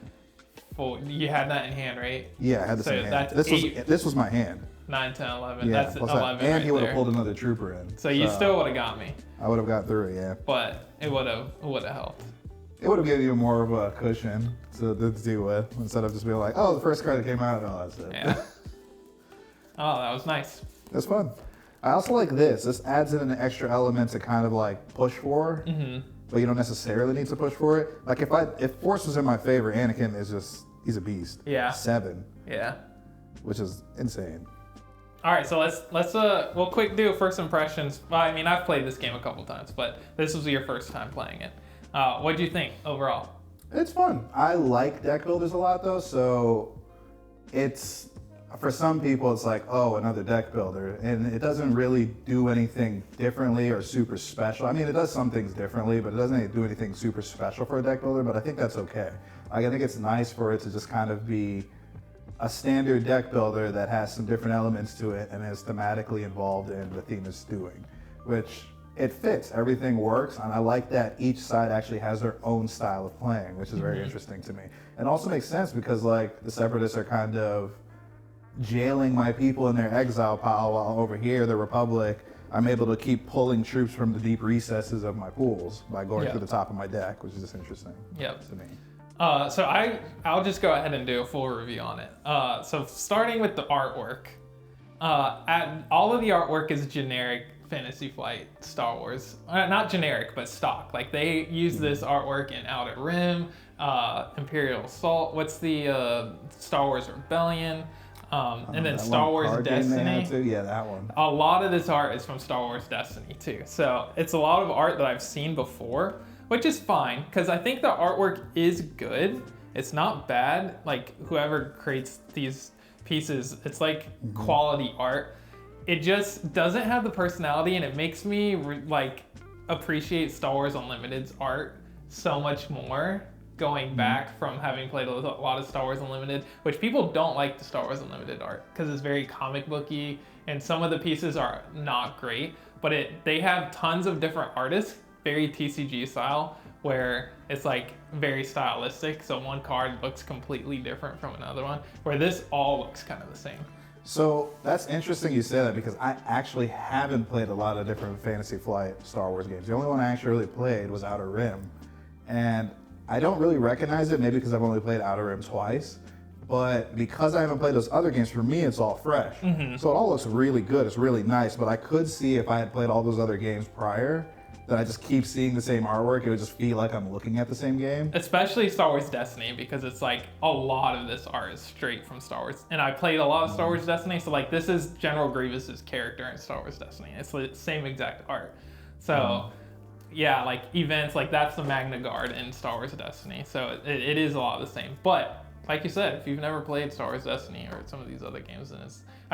full. You had that in hand, right? Yeah, I had this So in hand. that's This was my hand. 9, 10, 11. Yeah, That's plus 11 and right he would have there. pulled another trooper in. So you still would have got me, I would have got through it, yeah. but it would have helped. It would have given you more of a cushion to deal with instead of just being like, oh, the first card that came out, oh, that's it. Yeah. Oh, that was nice. That's fun. I also like this. This adds in an extra element to kind of like push for, but you don't necessarily need to push for it. Like if Force was in my favor, Anakin is just, he's a beast. Yeah. 7. Yeah. Which is insane. All right, so we'll quick do first impressions. Well, I mean, I've played this game a couple times, but this was your first time playing it. What do you think overall? It's fun. I like deck builders a lot though, so it's, for some people it's like, oh, another deck builder, and it doesn't really do anything differently or super special. I mean, it does some things differently, but it doesn't do anything super special for a deck builder, but I think that's okay. Like, I think it's nice for it to just kind of be a standard deck builder that has some different elements to it and is thematically involved in the theme it's doing, which it fits. Everything works, and I like that each side actually has their own style of playing, which is very interesting to me. And also makes sense because like the Separatists are kind of jailing my people in their exile pile, while over here, the Republic, I'm able to keep pulling troops from the deep recesses of my pools by going through the top of my deck, which is just interesting to me. So I'll just go ahead and do a full review on it. So starting with the artwork, all of the artwork is generic Fantasy Flight Star Wars. Not generic, but stock. Like they use this artwork in Outer Rim, Imperial Assault, what's the Star Wars Rebellion, and then Star Wars Destiny. Yeah, that one. A lot of this art is from Star Wars Destiny too. So it's a lot of art that I've seen before, which is fine, because I think the artwork is good. It's not bad. Like, whoever creates these pieces, it's like quality art. It just doesn't have the personality, and it makes me like appreciate Star Wars Unlimited's art so much more, going back from having played a lot of Star Wars Unlimited, which people don't like the Star Wars Unlimited art because it's very comic booky, and some of the pieces are not great, but they have tons of different artists, very TCG style, where it's like very stylistic. So one card looks completely different from another one, where this all looks kind of the same. So that's interesting you say that, because I actually haven't played a lot of different Fantasy Flight Star Wars games. The only one I actually really played was Outer Rim, and I don't really recognize it, maybe because I've only played Outer Rim twice, but because I haven't played those other games, for me it's all fresh. So it all looks really good, it's really nice, but I could see if I had played all those other games prior, that I just keep seeing the same artwork, it would just feel like I'm looking at the same game. Especially Star Wars Destiny, because it's like a lot of this art is straight from Star Wars. And I played a lot of Star Wars Destiny, so like this is General Grievous's character in Star Wars Destiny. It's the same exact art. So yeah, like events, like that's the Magna Guard in Star Wars Destiny. So it is a lot of the same. But like you said, if you've never played Star Wars Destiny or some of these other games, then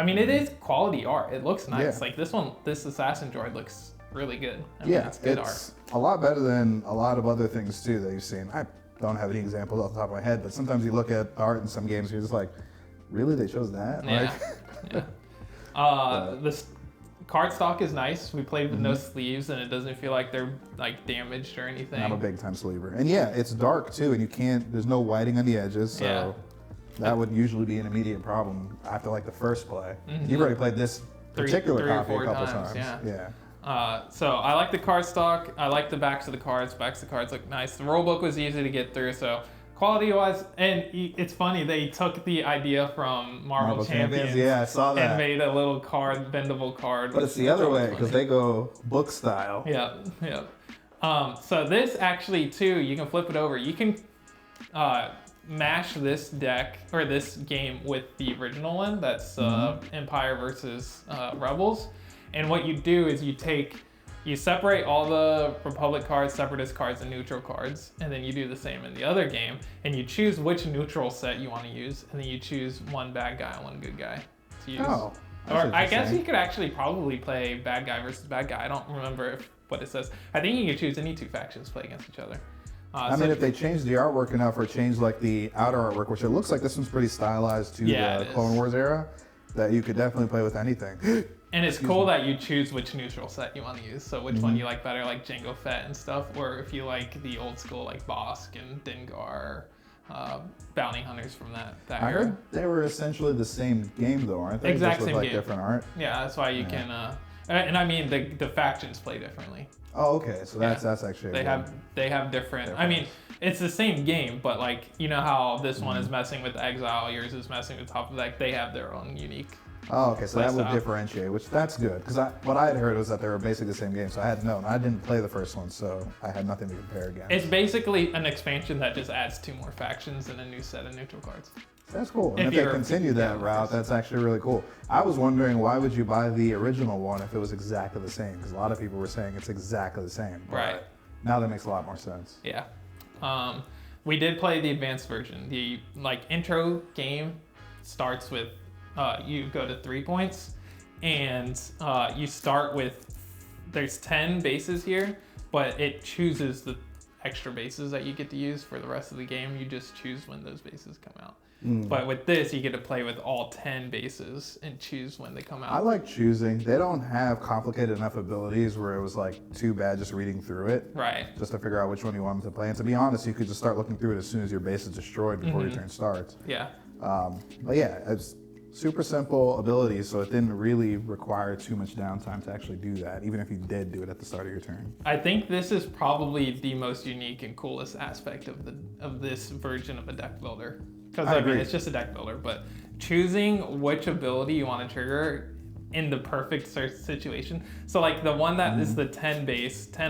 it is quality art. It looks nice. Like this assassin droid looks really good. It's good art. A lot better than a lot of other things too that you've seen. I don't have any examples off the top of my head, but sometimes you look at art in some games, you're just like, really, they chose that? This card stock is nice. We played with no sleeves, and it doesn't feel like they're like damaged or anything. I'm a big time sleever. And yeah, it's dark too, and there's no whiting on the edges, so that would usually be an immediate problem after like the first play. You've already played this particular copy a couple times. So I like the card stock. I like the backs of the cards. Backs of the cards look nice. The rulebook was easy to get through, so quality-wise, and it's funny, they took the idea from Marvel Champions. Yeah, I saw that. And made a little card, bendable card. But it's the other way, because they go book style. Yeah. So this actually, too, you can flip it over. You can mash this deck, or this game, with the original one. That's Empire versus Rebels. And what you do is you separate all the Republic cards, Separatist cards, and neutral cards, and then you do the same in the other game, and you choose which neutral set you want to use, and then you choose one bad guy and one good guy to use. Oh, or I guess you could actually probably play bad guy versus bad guy. I don't remember what it says. I think you can choose any two factions to play against each other. I mean, if they change the artwork enough, or change like the outer artwork, which it looks like this one's pretty stylized to the Clone Wars era, that you could definitely play with anything. And it's cool that you choose which neutral set you want to use. So which one you like better, like Jango Fett and stuff, or if you like the old school like Bossk and Dengar, bounty hunters from that era. I heard they were essentially the same game though, aren't they? Exact just same with, like, game. Different art. Yeah, that's why you can. And I mean the factions play differently. Oh, okay. So that's actually they have different. I mean, it's the same game, but like you know how this one is messing with exile, yours is messing with top of deck. They have their own unique Oh, okay, so that would playstyle. differentiate, which that's good. Because what I had heard was that they were basically the same game, so I had known. I didn't play the first one, so I had nothing to compare against. It's basically an expansion that just adds 2 more factions and a new set of neutral cards. That's cool. And if they continue that route, that's actually really cool. I was wondering, why would you buy the original one if it was exactly the same? Because a lot of people were saying it's exactly the same. Right. Now that makes a lot more sense. Yeah. We did play the advanced version. The intro game starts with you go to 3 points, and you start with, there's 10 bases here, but it chooses the extra bases that you get to use for the rest of the game. You just choose when those bases come out. But with this, you get to play with all 10 bases and choose when they come out. I like choosing. They don't have complicated enough abilities where it was too bad just reading through it. Right. Just to figure out which one you want them to play. And to be honest, you could just start looking through it as soon as your base is destroyed before your turn starts. Yeah. But yeah, it's super simple abilities, so it didn't really require too much downtime to actually do that, even if you did do it at the start of your turn. I think this is probably the most unique and coolest aspect of this version of a deck builder. Because I mean, it's just a deck builder, but choosing which ability you want to trigger in the perfect situation. So the one that is the 10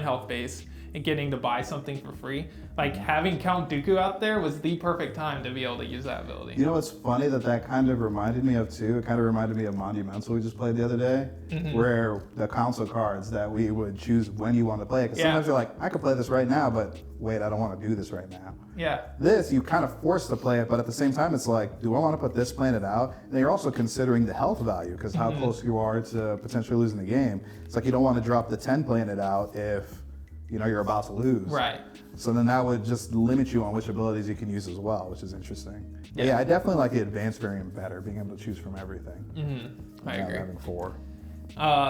health base, and getting to buy something for free. Having Count Dooku out there was the perfect time to be able to use that ability. You know what's funny that kind of reminded me of too? It kind of reminded me of Monumental we just played the other day, where the console cards that we would choose when you want to play it. Because sometimes you're like, I could play this right now, but wait, I don't want to do this right now. Yeah. This, you kind of forced to play it, but at the same time, it's like, do I want to put this planet out? And you're also considering the health value, because how close you are to potentially losing the game. It's like you don't want to drop the 10 planet out if you're about to lose. Right. So then that would just limit you on which abilities you can use as well, which is interesting. Yeah, I definitely like the advanced variant better, being able to choose from everything. I agree. Having 4.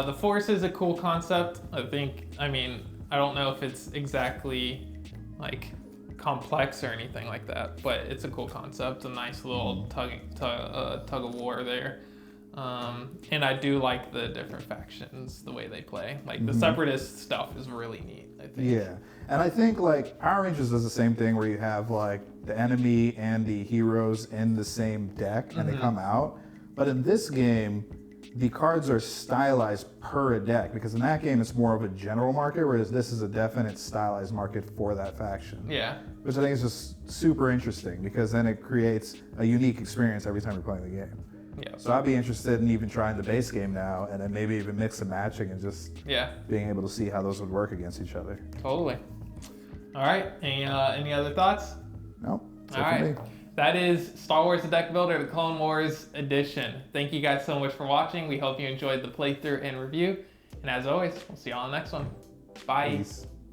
The Force is a cool concept. I don't know if it's exactly complex or anything like that, but it's a cool concept. A nice little tug of war there. And I do like the different factions, the way they play. The Separatist stuff is really neat, I think. Yeah, and I think Power Rangers does the same thing where you have the enemy and the heroes in the same deck and they come out. But in this game, the cards are stylized per deck, because in that game it's more of a general market, whereas this is a definite stylized market for that faction. Yeah. Which I think is just super interesting, because then it creates a unique experience every time you're playing the game. Yeah. So I'd be interested in even trying the base game now, and then maybe even mix and matching and just being able to see how those would work against each other. Totally. All right. Any other thoughts? No. All right. That is Star Wars: The Deck Builder, the Clone Wars edition. Thank you guys so much for watching. We hope you enjoyed the playthrough and review. And as always, we'll see you all on the next one. Bye. Peace.